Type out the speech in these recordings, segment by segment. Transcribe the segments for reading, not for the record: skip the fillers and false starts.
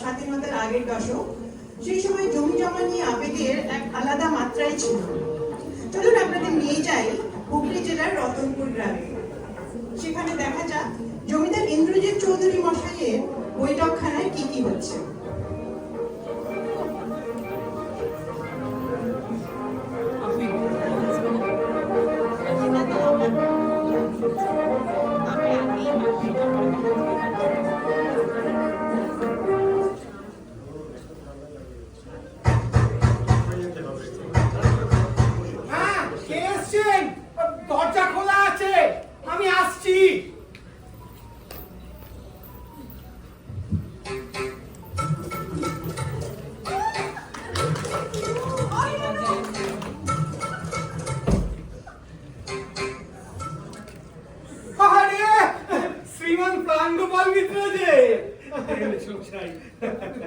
স্বাধীনতার আগের দশক। সেই সময় জমি জমা নিয়ে আবেগের এক আলাদা মাত্রাই ছিল। চলুন আপনাদের নিয়ে যাই হুগলি জেলার রতনপুর গ্রামে। সেখানে দেখা যাক জমিদার ইন্দ্রজিৎ চৌধুরী মশাইয়ের বৈঠকখানায় কি কি হচ্ছে। দরজা খোলা আছে, আমি আসছি। শ্রীমান প্রাণগোপাল মিত্র যে।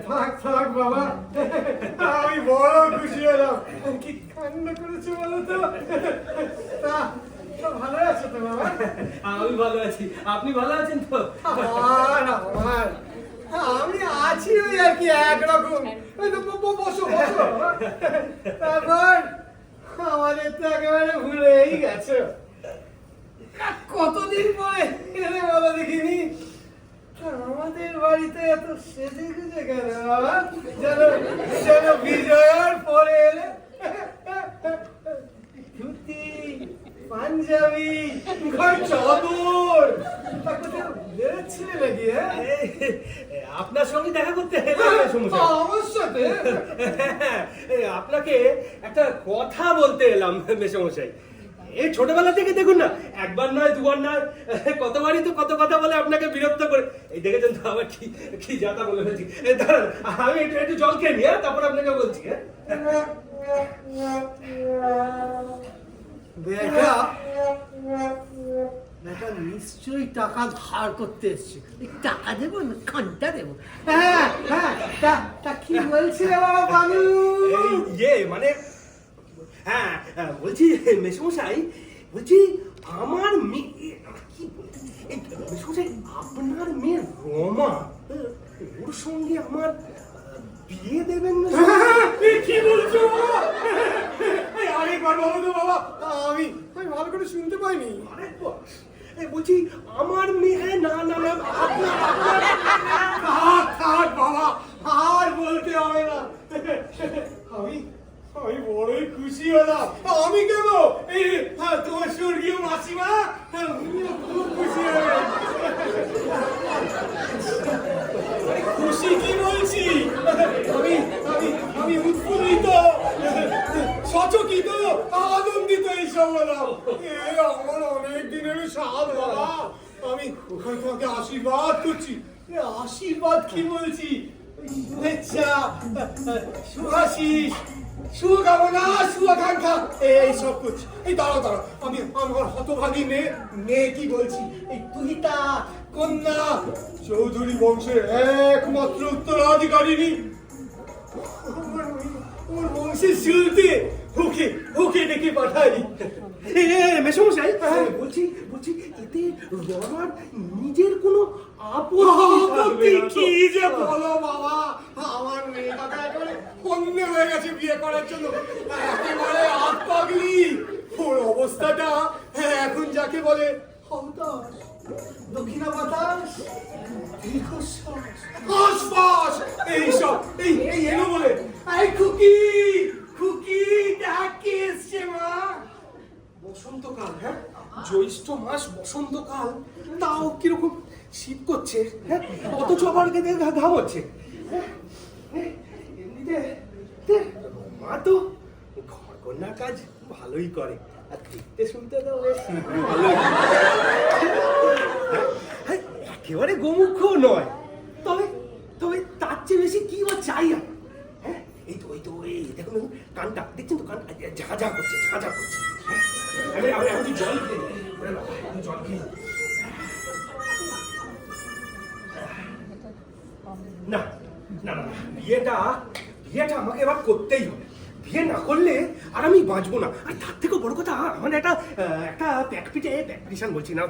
থাক থাক বাবা, আমি বড় খুশি হলাম। কি কান্না করেছো বলো তো? ভালো আছো তো বাবা? আমি ভালো আছি, আপনি ভালো আছেন তো? আমি আছি ওই আর কি একরকম। বসো বসো। তারপর আমাদের তো একেবারে ভুলেই গেছো। কতদিন পরে এখানে বলো দেখিনি। আমাদের বাড়িতে এত সেজে গুজে গেল বাবা, যেন বিজয়ের পরে এলে। ধুতি, পাঞ্জাবি, ঘর চাদর, বেরোচ্ছিলে নাকি? আপনার সঙ্গে দেখা করতে অবশ্যই আপনাকে একটা কথা বলতে এলাম মেসমশাই। এই ছোটবেলা থেকে দেখুন না, একবার নয় দুবার নয় কতবারই তো কত কথা বলে আপনাকে বিরক্ত করে। এই দেখেছেন তো আবার কি কি যাতা বলে ফেলছি। দাঁড়ান, আমি একটু জল খেয়ে নিই, তারপর আপনাকে বলছি। বেটা নিশ্চয়ই টাকা ধার করতে এসছে। টাকা দেবো না খানটা দেবো। হ্যাঁ হ্যাঁ, তা কি বলছিলে বাবা বানু? মানে হ্যাঁ বলছি মেসমশাই, বলছি আমার মেয়ে মেসমশাই, আপনার মেয়ে রমা, ওর সঙ্গে আমার বিয়ে দেবেন না? কি বলছো বাবা? আরেকবার বলো তো বাবা, আমি ভালো করে শুনতে পাইনি। আরেকবার বলছি আমার মেয়ে। না না না, থাক বাবা, আর বলতে হবে না। আমি বড়ই খুশি হলাম। আমি কেন, এই তোমার স্বর্গীয় মাসিমা উনিও খুব খুশি হবে। খুশি কি বলছি, আমি উৎফুল্লিত, সচকিত, আনন্দিত এইসব হলাম। আমার অনেক দিনের স্বাদ বাবা। আমি তোমাকে আশীর্বাদ করছি। আশীর্বাদ কি বলছি, শুভেচ্ছা, শুভাশিস, শুভকামনা, শুভাকাঙ্ক্ষা এইসব করছি। এই দাঁড়াও, আমি আমার হতভাগী মেয়ে কি বলছি, এই তুহিতা কন্যা চৌধুরী বংশের একমাত্র উত্তরাধিকারিণী, ওর বংশের চলতে ওকে ডেকে পাঠাই। মেসমশাই বলছি এতে রমার নিজের কোনো আপত্তি কি যে বলো বাবা, আমার মেয়েটাকে একেবারে অন্য হয়ে গেছে বিয়ে করার জন্য, একেবারে আত্মাগলি। ওর অবস্থাটা এখন যাকে বলে হতাশ, দক্ষিণা বাতাস, দীর্ঘশ্বাস, হাসপাস, এইসব এই এলো বলে। এই খুকি ডাকে এসছে মা। বসন্তকাল, হ্যাঁ জ্যৈষ্ঠ মাস বসন্তকাল, তাও কিরকম শীত করছে, হ্যাঁ অথচ আবার ঘাম হচ্ছে। এমনিতে মা তো ঘর কন্যার কাজ ভালোই করে, আর দেখতে শুনতে তো বেশ ভালোই, একেবারে গোমুখ নয়, তবে তার চেয়ে বেশি কি বা চাই। হ্যাঁ এই তো এই দেখুন কানটা দেখছেন তো, কানটা ঝাঁঝা করছে। আমি জল খেয়ে না, বিয়েটা আমাকে এবার করতেই হবে। বিয়ে না করলে আর আমি বাঁচবো না। আর তার থেকেও বড় কথা, আমার একটা প্যালপিটেশন বলছি না,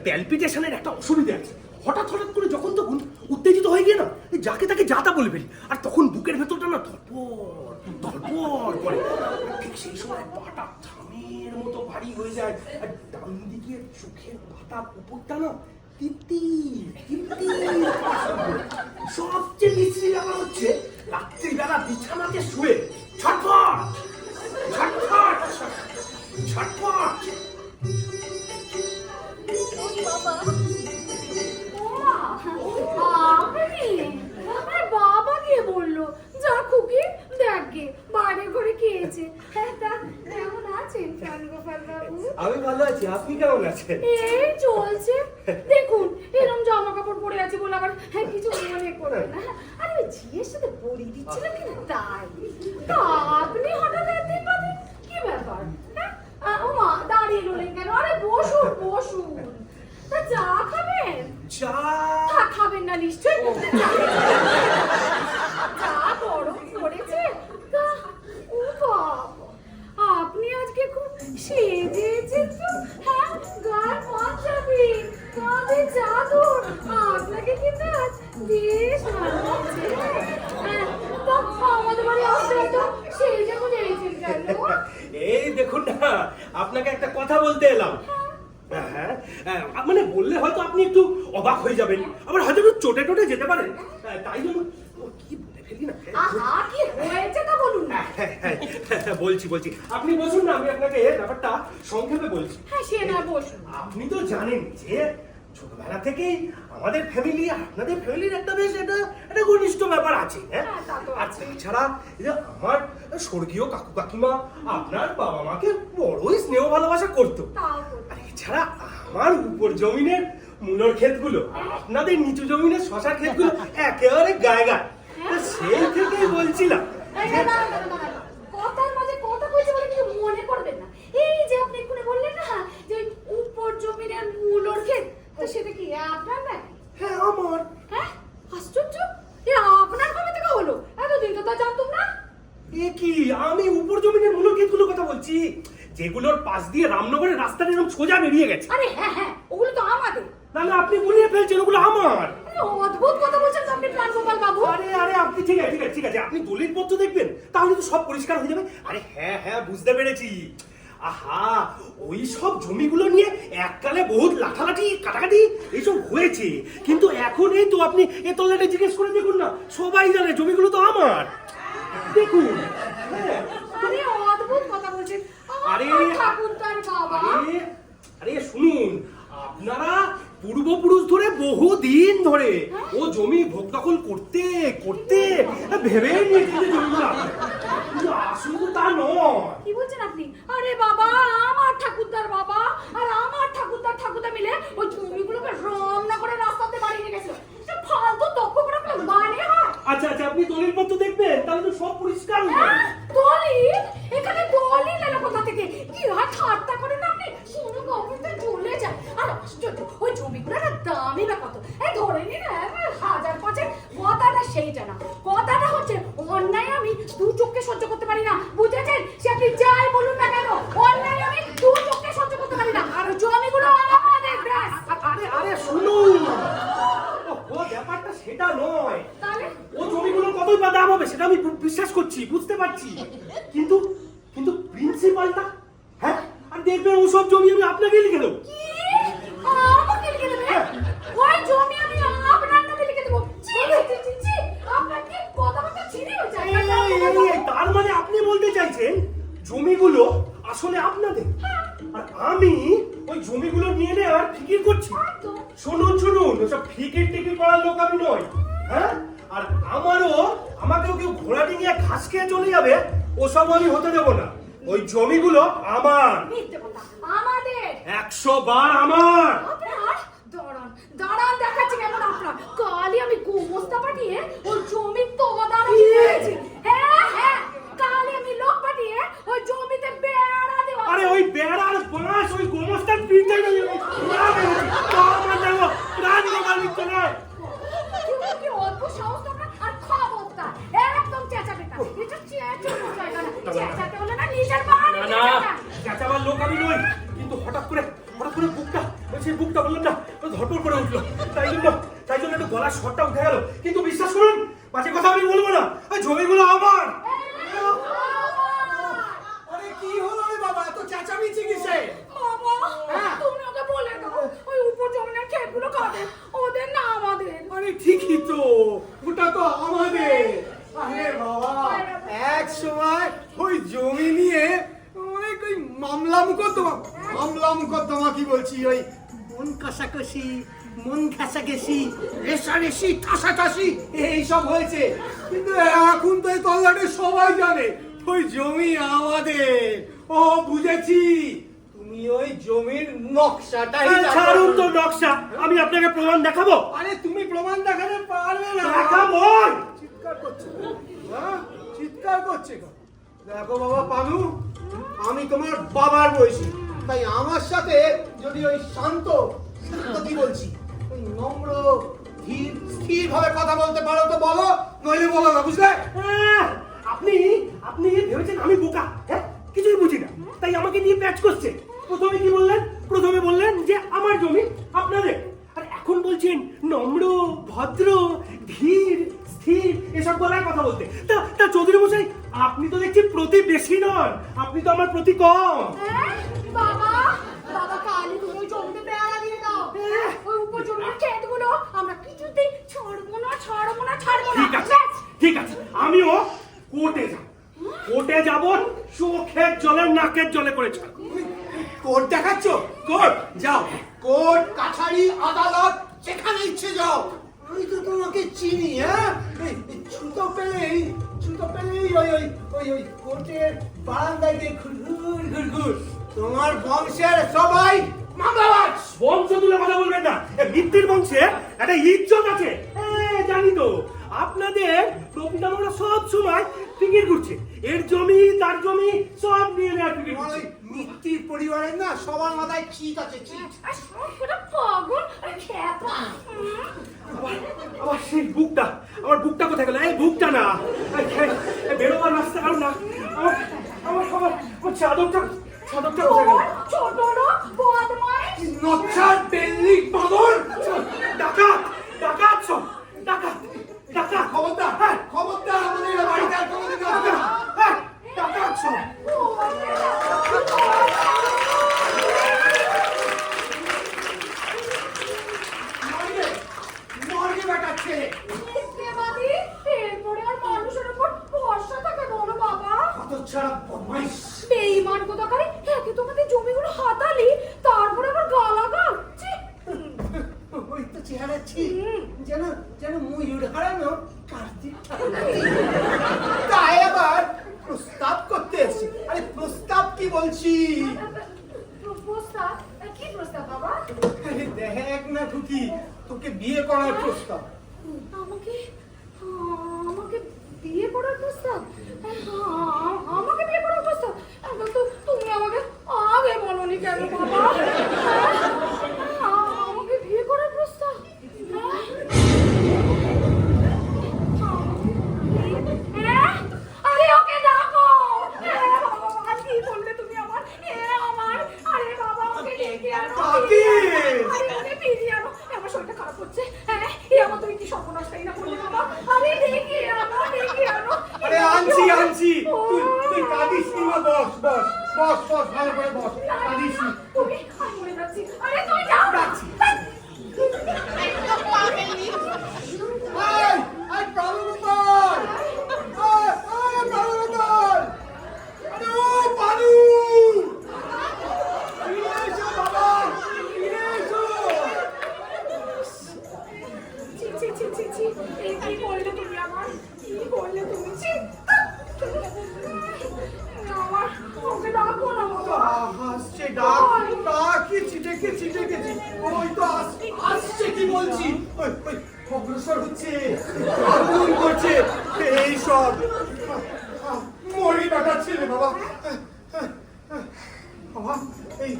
প্যালপিটেশনের একটা অসুবিধা আছে। হঠাৎ করে যখন তখন উত্তেজিত হয়ে গিয়ে না যাকে তাকে যাতা বলে ফেলি, আর তখন বুকের ভেতরটা না ধরপড় করে। ঠিক সেই সময় পাটা থামের মতো ভারী হয়ে যায়, আর ডান দিকে চোখের পাতার উপরটা না সবচেয়ে বিশ্রী ব্যাপার হচ্ছে রাত্রিবেলা বিছানাতে শুয়ে ছটফট ছটফট ছটফট। বাবা গিয়ে বললো যা খুকি দেখে বাইরে করে খেয়েছে। কেমন আছেন প্রাণগোপাল বাবু? আমি ভালো আছি, আপনি কেমন আছেন? এই চলছে। দেখুন এরকম জামা কাপড় পরে আছে বলে আবার কিছু মনে করবেন না। আরে ওই ঝিয়ের সাথে পরি দিচ্ছিলাম কিনা তাই। তা আপনি হঠাৎ এতে পাবেন কি ব্যাপার? ও মা দাঁড়িয়ে রইলেন কেন? আরে বসুন বসুন। তা চা খাবেন? চা খাবেন না নিশ্চয়ই। চা গরম করেছে তা। ও বাবা, আপনি আজকে খুব সেজেছেন তো। হ্যাঁ, গায়ে পাঞ্জাবি, কাঁধে চাদর, আপনাকে কিন্তু আজ বেশ মানাচ্ছে। হ্যাঁ, তা আমাদের বাড়ি আসতে হতো সেজে বুঝে এসেছেন কেন? এই দেখুন না, আপনাকে একটা কথা বলতে এলাম। হ্যাঁ, মানে বললে হয়তো আপনি একটু অবাক হয়ে যাবেন, আবার হয়তো একটু চোটে যেতে পারেন, তাই জন্য কি বলে ফেলি না। আহা, কি হয়েছে তা বলুন না। বলছি আপনি বসুন না, আমি আপনাকে ব্যাপারটা সংক্ষেপে বলছি। হ্যাঁ, সে না বসুন। আপনি তো জানেন যে ছোটবেলা থেকেই আমাদের ফ্যামিলি আপনাদের ফ্যামিলির একটা বেশ একটা ঘনিষ্ঠ ব্যাপার আছে। হ্যাঁ, আর তাছাড়া এই যে আমার স্বর্গীয় কাকু কাকিমা আপনার বাবা মাকে বড়ই স্নেহ ভালোবাসা করতো। আর এছাড়া আমার উপর জমিনের মূলর ক্ষেতগুলো আপনাদের নিচু জমিনের শশার ক্ষেতগুলো একেবারে গায়ে গায়ে। সেই থেকেই বলছিলাম কথার মাঝে কথা বলছে বলে কিছু মনে করবেন না। এই যে আপনি এক্ষুনি বললেন না যে উপর জমিনের মূলর ক্ষেত, তো সেটা কি আপনার নাকি? হ্যাঁ, আমার। হ্যাঁ, আশ্চর্য। এ আপনার কবে থেকে হলো? এতদিন তো তা জানতাম না। এ কি, আমি উপর জমিনের মূলর ক্ষেতগুলোর কথা বলছি, যেগুলোর পাশ দিয়ে রামনগরের রাস্তাটা এরকম সোজা বেরিয়ে গেছে। আরে হ্যাঁ, ওগুলো তো আমাদের। না আপনি গুলিয়ে ফেলছেন, ওগুলো আমার। অদ্ভুত কথা বলছেন আপনি প্রাণগোপাল বাবু। আরে আপনি ঠিক আছে, আপনি দলিল পত্র দেখবেন, তাহলে তো সব পরিষ্কার হয়ে যাবে। আরে হ্যাঁ, বুঝতে পেরেছি। আহা, ওই সব জমিগুলো নিয়ে এককালে বহুত লাঠালাঠি কাটাকাটি এইসব হয়েছে, কিন্তু এখন এই তো আপনি এ তল্লাটে জিজ্ঞেস করে দেখুন না, সবাই জানে জমিগুলো তো আমার। দেখুন। হ্যাঁ, আরে অদ্ভুত কথা বলছেন। আরে ঠাকুর তার বাবা। আরে শুনুন, আপনারা পূর্বপুরুষ ধরে বহুদিন ধরে ও জমি ভোগ দখল করতে ভেবে নিয়েছেন জমিগুলো, কিন্তু আসলে তো তা নয়। কি বলছেন আপনি? আরে বাবা, আমার ঠাকুরদার বাবা আর আমার ঠাকুরদা মিলে ওই জমিগুলোকে রামনগরের রাস্তাতে বাড়িয়ে গেছে। ফালতু তক্ক করে মানে হয়? আচ্ছা, আপনি দলিল পত্র দেখবেন, তাহলে তো সব পরিষ্কার হয়ে যাবে। দলিল? এখানে দলিল এলো কোথা থেকে? কি হয় ঠাট্টা করেন না আপনি? শুনো গভর্নমেন্ট চলে যায়। আর আশ্চর্য, ওই জমিগুলোর দামই বা কত? এই ধরে নিন 1000-5 কথাটা সেইটা না। কথাটা হচ্ছে অন্যায় আমি দু চোখে সহ্য করতে পারি না, বুঝেছেন? সে আপনি যাই বলুন না কেন, অন্যায় আমি দু চোখে সহ্য করতে পারি না। আর জমিগুলো আমাদের ব্যাস। আরে শুনুন, ও ব্যাপারটা সেটা নয়। তাহলে ও জমিগুলোর কতই বা দাম হবে সেটা আমি বিশ্বাস করছি, বুঝতে পারছি, কিন্তু প্রিন্সিপালটা, হ্যাঁ, আর দেখবেন ও সব জমি আমি আপনাকে লিখে দেবো। কি? আমাকে লিখে দেবে? ওই জমি আমি আপনার নামে লিখে দেবো? ছি, আপনার কি কথাবার্তা ছিঁড়ে হয়েছে? তার মানে আপনি বলতে চাইছেন জমিগুলো আসলে আপনাদের, আর আমি ওই জমিগুলো নিয়ে নেওয়ার ফিকির করছি। শুনুন, ওসব ফিকির টিকির করার লোক আমি নই। হ্যাঁ, আর আমাকেও কেউ ঘোড়া ডিঙিয়ে ঘাস খেয়ে চলে যাবে, ওসব আমি হতে দেবো না। ওই জমিগুলো আমার, মিথ্যে কথা, আমাদের। 100 বার আমার। আপনার? দাঁড়ান দেখাচ্ছি কেমন আপনার। কালই আমি গোমস্তা পাঠিয়ে ওই জমির তদারকি করেছি। হ্যাঁ, কালই আমি লোক পাঠিয়ে ওই জমিতে বেড়া দেওয়া। আরে ওই বেড়ার বাঁশ ওই গোমস্তার পিঠে কি অদ্ভুত সাহস আপনার। আর খবরদার একদম চেঁচাবে না। এটা চেঁচানোর জায়গা না। চেঁচাতে হলে না নিজের বাড়ি চেঁচাবার লোক আমি নই, কিন্তু হঠাৎ করে বুকটা বললাম না ধরপড় করে উঠলো। তাই জন্য একটু গলার স্বরটা উঠে গেল। কিন্তু বিশ্বাস করুন, বাজে কথা আমি বলবো না, ওই জমিগুলো আমার। আরে কি হলো রে বাবা, এত চেঁচামেচি কিসে? বাবা, হ্যাঁ। তুমি ওকে বলে দাও ওই উপর জমিনের ক্ষেতগুলো কাদের, ওদের না আমাদের। আরে ঠিকই তো, ওটা তো আমাদের। আরে বাবা, এক সময় ওই জমি নিয়ে অনেক ওই মামলা মুকদ্দমা কি বলছি, ওই মন কষাকষি, মন ঘেঁষাঘেঁষি, রেষারেষি, ঠাসাঠাসি এইসব হয়েছে। কিন্তু এখন তো এই তল্লাটে সবাই জানে ওই জমি আমাদের। ও বুঝেছি, তুমি ওই জমির নকশাটাই ছাড়ুন তো নকশা, আমি আপনাকে প্রমাণ দেখাবো। আরে তুমি প্রমাণ দেখাতে পারবে না। দেখাবো। চিৎকার করছে, হ্যাঁ চিৎকার করছে কেন? দেখো বাবা পানু, আমি তোমার বাবার বয়সী, তাই আমার সাথে যদি ওই শান্ত কি বলছি, ওই নম্র ধীর স্থির ভাবে কথা বলতে পারো তো বলো, নইলে বলো না, বুঝলে? আপনি ভেবেছেন আমি বোকা? হ্যাঁ, কিছুই বুঝি না, তাই আমাকে নিয়ে প্যাচ করছে। প্রথমে বললেন যে আমার জমি আপনাদের, আর এখন বলছেন নম্র, ভদ্র, ধীর, স্থির এসব গলায় কথা বলতে। তা চৌধুরী মশাই, আপনি তো দেখছি প্রতিবেশী নন, আপনি তো আমার প্রতি কম। হ্যাঁ, বাবা কালি তুমি ওই জমিতে বেড়া দিয়ে দাও। ওই উপর জমিনের ক্ষেতগুলো আমরা কিছুতেই ছাড়বো না। ঠিক আছে, আমিও কোর্টে যাব, চোখের জলে নাকের জলে করে ছাড়ব। কোর্ট দেখাচ্ছ? কোর্ট যাও, কোর্ট, কাছারি, আদালত, যেখানে ইচ্ছে যাও। আমি তো তোমাকে চিনি। হ্যাঁ, ছুতো পেলেই ওই কোর্টের বারান্দায় দিয়ে ঘুর। তোমার বংশের সবাই মামলাবাজ। বংশ তুলে কথা বলবেন না, মিত্তির বংশে একটা ইজ্জত আছে। জানি তো, আপনাদের প্রপিতামহরা সব সময় ফিকির করছে, এর জমি তার জমি সব নিয়ে নেওয়ার ফিকির করছে। মিত্তির পরিবারের না সবার মাথায় চিত আছে, চিত। পাগল আর খ্যাত। আমার সেই বুকটা, আমার বুকটা কোথায় গেল? এই বুকটা না, বেরোবার রাস্তা আর না, আমার চাদরটা কোথায় গেল? ছোট লোক, বদমাইশ, নচ্ছার বেল্লি বাদর, ডাকাত সব, ডাকাত। খবরদার আমাদের বাড়িতে আর কোনোদিন আসবে না। ডাকাত সব। মর্গে বেটার ছেলে। এরপরে আর মানুষের উপর ভরসা থাকে বলো বাবা? হতচ্ছাড়া বদমাইশ। বেঈমান কোথাকারে, একে তোমাদের জমিগুলো হাতালি, তারপরে আবার গালাগাল। ছি! ওই তো চেহারা ঠিক, যেন ময়ূর হারানো কার্তিক ঠাকুর। তাই আবার প্রস্তাব করতে এসেছি। আরে প্রস্তাব কি বলছি? প্রস্তাব? কি প্রস্তাব বাবা? আরে দেখ না খুকি, তোকে বিয়ে করার প্রস্তাব। আমাকে বিয়ে করার প্রস্তাব? আমাকে বিয়ে করার প্রস্তাব? তুমি আমাকে আগে বলনি কেন বাবা? আমাকে বিয়ে করার প্রস্তাব? আরে ওকে ডাকো। বাবা, কি বললে তুমি আমার? আরে বাবা, ওকে ডেকে আনো। কাকে? আরে ওকে ফিরিয়ে আনো, আমার শরীরটা খারাপ হচ্ছে। আমার তুমি কি সর্বনাশটাই না করলে বাবা? আরে ডেকে আনো। আরে আনছি। তুই কাঁদিস নি, বস ভালো করে বস, কাঁদিস নি। তুমি মরে যাচ্ছি। আরে তুই যাও। ডাকছি। এই প্রাণগোপাল! আরে ও পানু! ফিরে এসো বাবা, ফিরে এসো। ছি। এই কি করলে তুমি আমার? কি করলে তুমি? ছি! আমার ওকে ডাকো না বাবা। আসছে ডাকিয়েছি, ডেকেছি। ওই তো আসছে কি বলছি, ওই অগ্রসর হচ্ছে, আগুন করছে, এই সব মরি বেটার ছেলে বাবা। বাবা এই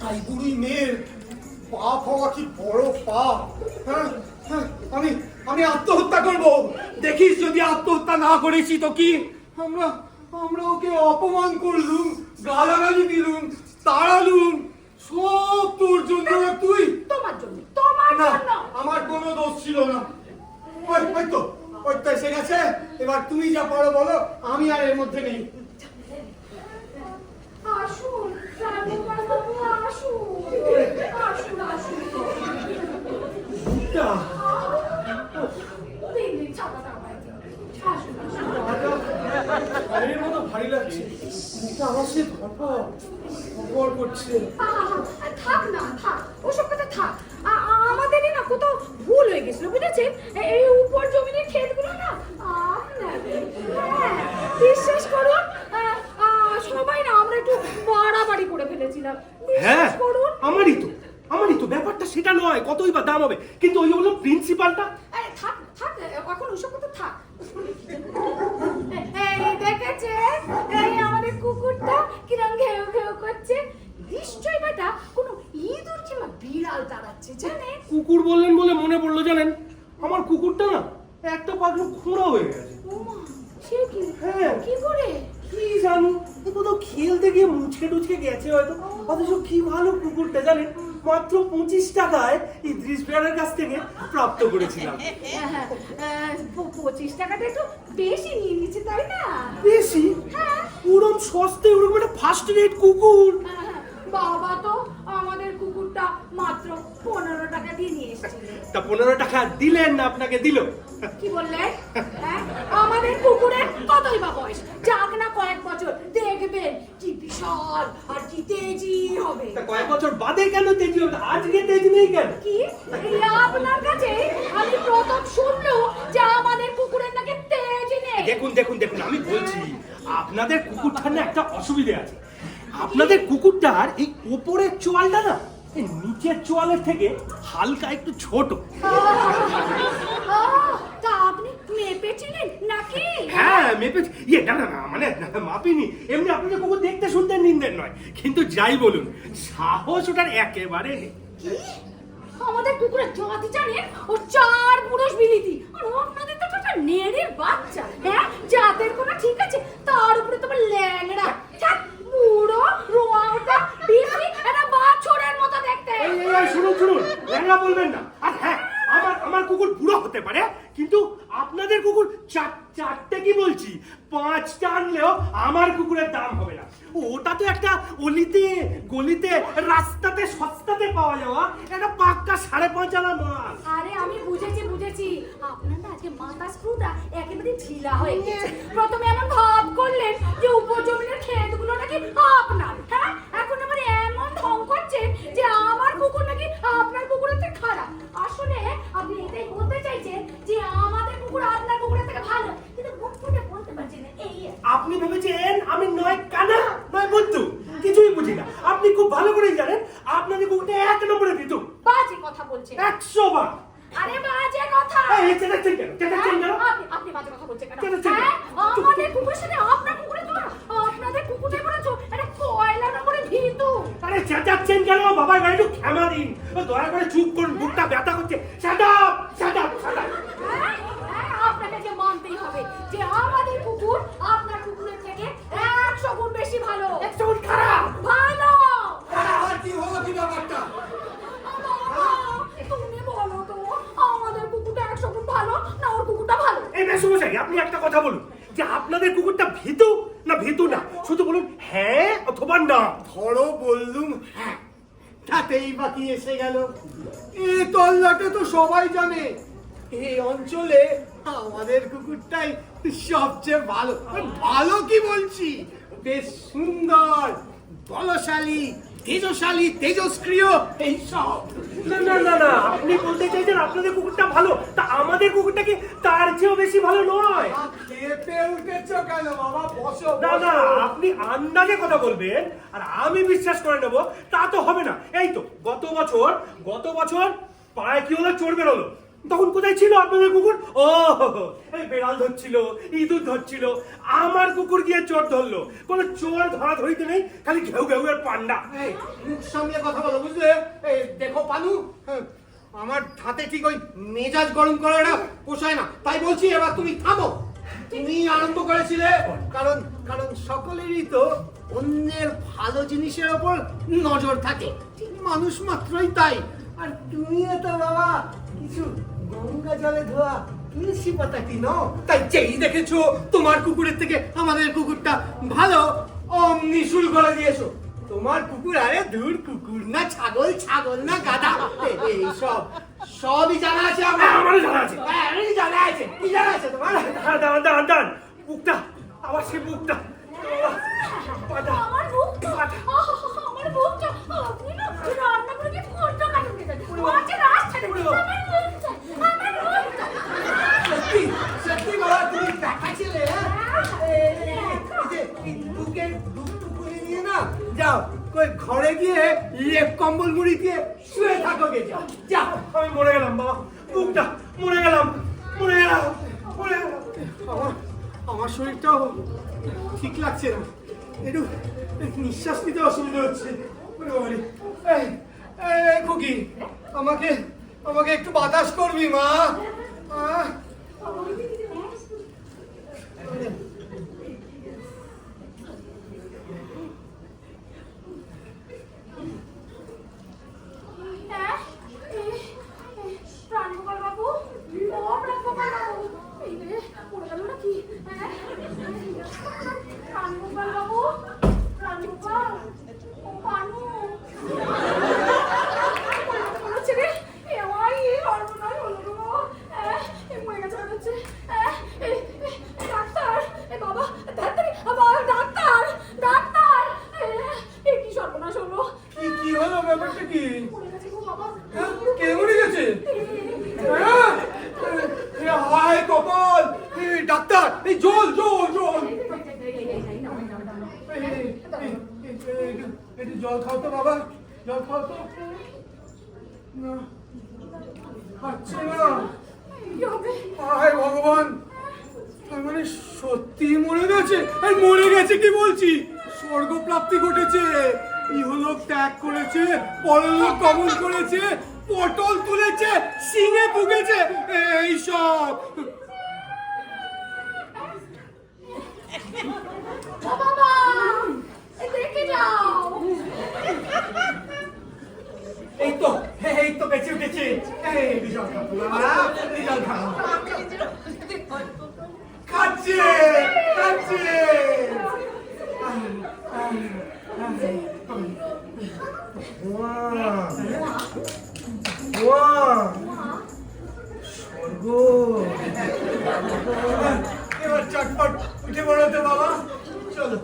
তাই বুড়ি মেয়ের পাপ হওয়া কি বড় পাপ। আমি আত্মহত্যা করব, দেখিস যদি আত্মহত্যা না করেছি তো কি, আমরা ওকে অপমান করলুম, গালাগালি দিলুম, তাড়ালুম, সব তোর জন্য তুই। তোমার জন্য, তোমার না, জন্য। আমার কোনো দোষ ছিল না। ওই তো এসে গেছে। এবার তুমি যা পারো বলো, আমি আর এর মধ্যে নেই। আসুন রাজকুমার বাবু, আসুন আসুন আসুন। তা, দিন দিন ছাতাটা আমায় দিন। আসুন আসুন। ঘরের মতো ভারী লাগছে। এটা আমার সে ভর করছে। থাক না, থাক, ওসব কথা থাক। আমাদেরই না কোথাও ভুল হয়ে গেছিল, বুঝেছেন? এই উপর জমিনের ক্ষেতগুলো না আপনাদের। হ্যাঁ, বিশ্বাস করুন, সবাই না আমরা একটু বাড়াবাড়ি করে ফেলেছিলাম। হ্যাঁ, বিশ্বাস করুন। আমারই তো ব্যাপারটা সেটা নয়, কতই বা দাম হবে, কিন্তু ওই হলো প্রিন্সিপালটা। থাক থাক, এখন ওসব কথা থাক। এই দেখেছে, এই আমাদের কুকুরটা কিরম ঘেউ ঘেউ করছে। নিশ্চয়ই বেটা কোনো ইঁদুর কিংবা বিড়াল তাড়াচ্ছে, জানে? কুকুর বললেন বলে মনে পড়লো, জানেন আমার কুকুরটা না একটা পাগলু খুঁড়া হয়ে গেছে। ওমা, সে কি? হ্যাঁ। কি করে? কি জানো, কোথাও খেলতে গিয়ে মুচকে টুচকে গেছে হয়তো। অথচ কি ভালো কুকুরটা জানেন, মাত্র 25 টাকায় ইদ্রিস ভাইয়ের কাছ থেকে প্রাপ্ত করেছিলাম। 25 টাকাটা একটু বেশি নিয়ে নিচ্ছে, তাই না? বেশি? হ্যাঁ। ওরম সস্তায় ওরকম একটা ফার্স্ট রেট কুকুর। বাবা তো আমাদের কুকুরটা মাত্র 15 টাকা দিয়ে নিয়ে এসেছিল। তা 15 টাকা দিলেন না আপনাকে দিল? কি বললেন? হ্যাঁ, আমাদের কুকুরের কতই বা বয়স, যাক না কয়েক বছর, দেখবেন কি বিশাল আর কি তেজি হবে। তা কয়েক বছর বাদে কেন তেজি হতো, আজকে তেজি নেই কেন? কি এই আপনার কাছে আমি প্রথম শুনলাম যে আমাদের কুকুরের নাকি তেজি নেই। দেখুন আমি বলছি, আপনাদের কুকুরটার না একটা অসুবিধা আছে। আপনাদের কুকুরটার এই উপরের চোয়ালটা না এই নিচের চোয়ালের থেকে হালকা একটু ছোট। তা আপনি মেপেছিলেন নাকি? হ্যাঁ মেপেছি। না মানে মাপিনি, এমনি আপনাদের কুকুর দেখতে শুনতে নিন্দের নয়, কিন্তু যাই বলুন সাহস ওটার একেবারে নেই। কি? আমাদের কুকুরের জাতি জানেন, ও 4 পুরুষ বিলিতি, আর আপনাদের তো একটা নেড়ের বাচ্চা। হ্যাঁ, জাতের কোনো ঠিক আছে, তার উপরে তোমার ল্যাংড়া, ছাত বুড়ো রোয়াটা বিশি একটা বাছুরের মতো দেখতে। এই শুনুন, ল্যাংড়া বলবেন না। আর হ্যাঁ, আমার কুকুর বুড়ো হতে পারে, কিন্তু আপনাদের কুকুর চারটে কি বলছি 5টা আনলেও আমার কুকুরের দাম হবে না। ওটা তো একটা অলিতে গলিতে রাস্তাতে সস্তাতে পাওয়া যাওয়া একটা পাক্কা 5.5 আনা মাল। আরে আমি বুঝেছি, আপনার না আজকে মাথা স্ক্রুটা একেবারে ঢিলা হয়ে গেছে। প্রথমে এমন ভাব করলেন যে উপজমিনের ক্ষেতগুলো নাকি আপনার, হ্যাঁ, এখন আবার এমন ঢং করছেন যে আমার কুকুর নাকি আপনার কুকুরের থেকে খারাপ। আসলে আপনি এটাই বলতে চাইছেন যে আমাদের কুকুর আপনার কুকুরের থেকে ভালো, কিন্তু মুখ ফুটে বলতে পারছেন না। এই আপনি ভেবেছেন আমি নয় কানা নয় বুদ্ধু, কিছুই বুঝি না। আপনি খুব ভালো করেই জানেন আপনাদের কুকুরটা 1 নম্বরে দিত। বাজে কথা বলছেন। 100 বার। আরে বাজে কথা। এই চেঁচাচ্ছেন কেন? আপনি বাজে কথা বলছেন কেন? চেঁচাচ্ছেন কেন? হ্যাঁ, আমাদের কুকুরের সাথে আপনার কুকুরের তুলনা, আপনাদের কুকুরটা বলেছো এটা কয়লা নম্বরে ভীতু। আরে চেঁচাচ্ছেন কেন? বাবার গাড়ি একটু ক্ষমা দিন। দয়া করে চুপ করুন, বুকটা ব্যথা করছে। Shut up. হ্যাঁ, আপনাকে যে মানতেই হবে যে আমাদের কুকুর আপনার কুকুরের থেকে 100 গুণ বেশি ভালো। 100 গুণ খারাপ। ভালো। আর কি হলো কি ব্যাপারটা? তুমি বলো তো, আমাদের কুকুরটা 100 গুণ ভালো না ওর কুকুরটা ভালো? এই মেসমশাই, আপনি একটা কথা বলুন যে আপনাদের কুকুরটা ভীতু না ভীতু না, শুধু বলুন হ্যাঁ অথবা না। ধরো বললুম হ্যাঁ, তাতেই বাকি এসে গেল। এ তল্লাটে তো সবাই জানে এই অঞ্চলে আমাদের কুকুরটাই সবচেয়ে ভালো। ভালো কি বলছি, বেশ সুন্দর, বলশালী, তেজশালী, তেজস্ক্রিয় এইসব। না আপনি বলতে চাইছেন আপনাদের কুকুরটা ভালো, তা আমাদের কুকুরটা কি তার চেয়েও বেশি ভালো নয়? খেপে উঠেছো কেন বাবা? বসো। না আপনি আন্দাজে কথা বলবেন আর আমি বিশ্বাস করে নেব, তা তো হবে না। এই তো গত বছর পায়ে কি হলো, চোর বেরোলো, তখন কোথায় ছিল আপনাদের কুকুর? ও এই বেড়াল ধরছিল, ইঁদুর ধরছিল, আমার কুকুর গিয়ে চোর ধরলো। কোনো চোর ধরা ধরিতে নেই, খালি ঘেউ ঘেউ এর পান্ডা। এই মুখ সামনে কথা বলো, বুঝলে? এই দেখো পানু, আমার হাতে ঠিক ওই মেজাজ গরম করাটা পোষায় না, তাই বলছি এবার তুমি থামো। তুমি আরম্ভ করেছিলে, কারণ কারণ সকলেরই তো অন্যের ভালো জিনিসের ওপর নজর থাকে, মানুষ মাত্রই তাই। আর তুমিও তো বাবা কিছু গঙ্গা জলে ধোয়া তুলসী পাতা কিনো, তাই যেই দেখেছো তোমার কুকুরের থেকে আমাদের কুকুরটা ভালো, অমনি শুরু করে দিয়েছো। তোমার কুকুর, আরে দূর, কুকুর না ছাগল, ছাগল না গাধা, এই সবই জানা আছে আমার। আমারও জানা আছে। আমারও জানা আছে। কি জানা আছে তোমার? দাঁড়ান বুকটা, আমার সেই বুকটা, আমার মুখটা, আমার মুখটা, আপনি না রান্না করে দিয়ে ফোনটা কাটুন দিতেন। মাঝে রাস্তা ছেড়ে দিন, আমার মুখটা, আমার মুখটা। সত্যি সত্যি বাবা, তুমি দেখা ছিলে? বুকের দুঃখটুকুনি নিয়ে না যাও, কই ঘরে গিয়ে লেপ কম্বল মুড়ি দিয়ে শুয়ে থাকো গে, যাও যাও। আমি মরে গেলাম বাবা, বুকটা মরে গেলাম। আমার আমার শরীরটাও ঠিক লাগছে না, একটু নিঃশ্বাস নিতে অসুবিধা হচ্ছে। ওরে বাবারে। এই খুকি, আমাকে আমাকে একটু বাতাস করবি মা? প্রাণগোপাল বাবু, ও প্রাণগোপাল বাবু, এই রে পড়ে গেল নাকি? প্রাণগোপাল বাবু, প্রাণগোপাল, ও পানু বলেছে রে, এ আমার এই হরমোনাল হলো গো বাবা, মরে গেছে মনে হচ্ছে। ডাক্তার, বাবা ডাক্তার, ডাক্তার, এ কি সর্বনাশ হলো? কি হলো, ব্যাপারটা কি? মরে গেছে গো বাবা। কে মরে গেছে? হায় কপাল! ডাক্তার, এই জল জল জল, একটু জল খাও তো বাবা, জল খাও তো। না, খাচ্ছে না। হায় ভগবান, তার মানে সত্যি মরে গেছে? আর মরে গেছে কি বলছি, স্বর্গ প্রাপ্তি ঘটেছে, ইহলোক ত্যাগ করেছে, পরলোক গমন করেছে, পটল তুলেছে, সিংহে ভুগেছে, এইসব। ও বাবা, দেখে যাও। এই তো বেঁচে উঠেছে। এই বিজল খাও, বিজল খাও। খাচ্ছে খাচ্ছে। স্বর্গ। এবার চটপট উঠে পড়ো তো বাবা, চলো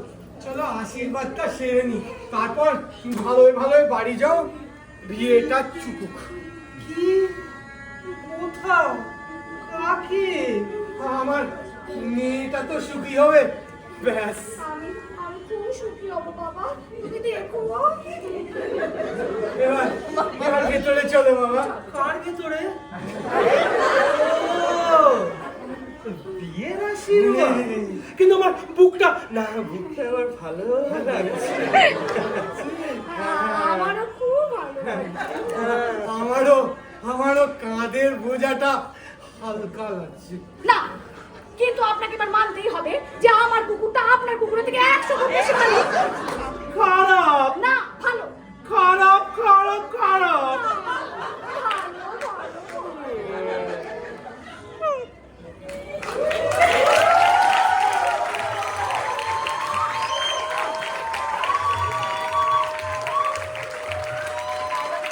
চলো আশীর্বাদটা সেরে নি, তারপর ভালোই ভালোই বাড়ি যাও, বিয়েটা চুকুক। কি? কোথাও? কাকে? আমার মেয়েটা তো সুখী হবে, ব্যাস। আমি খুব সুখী হব বাবা, তুমি দেখো। এবার এবার ভেতরে চলো বাবা। কার ভেতরে? বিয়ের আশীর্বাদ? কিন্তু আমার বুকটা না, বুকটা আমার ভালো লাগছে। আমারও খুব ভালো লাগছে। আমারও কাঁধের বোঝাটা হালকা লাগছে। না, কিন্তু আপনাকে এবার মানতেই হবে যে আমার কুকুরটা আপনার কুকুরের থেকে 100 গুণ বেশি ভালো। খারাপ না, ভালো। খারাপ খারাপ খারাপ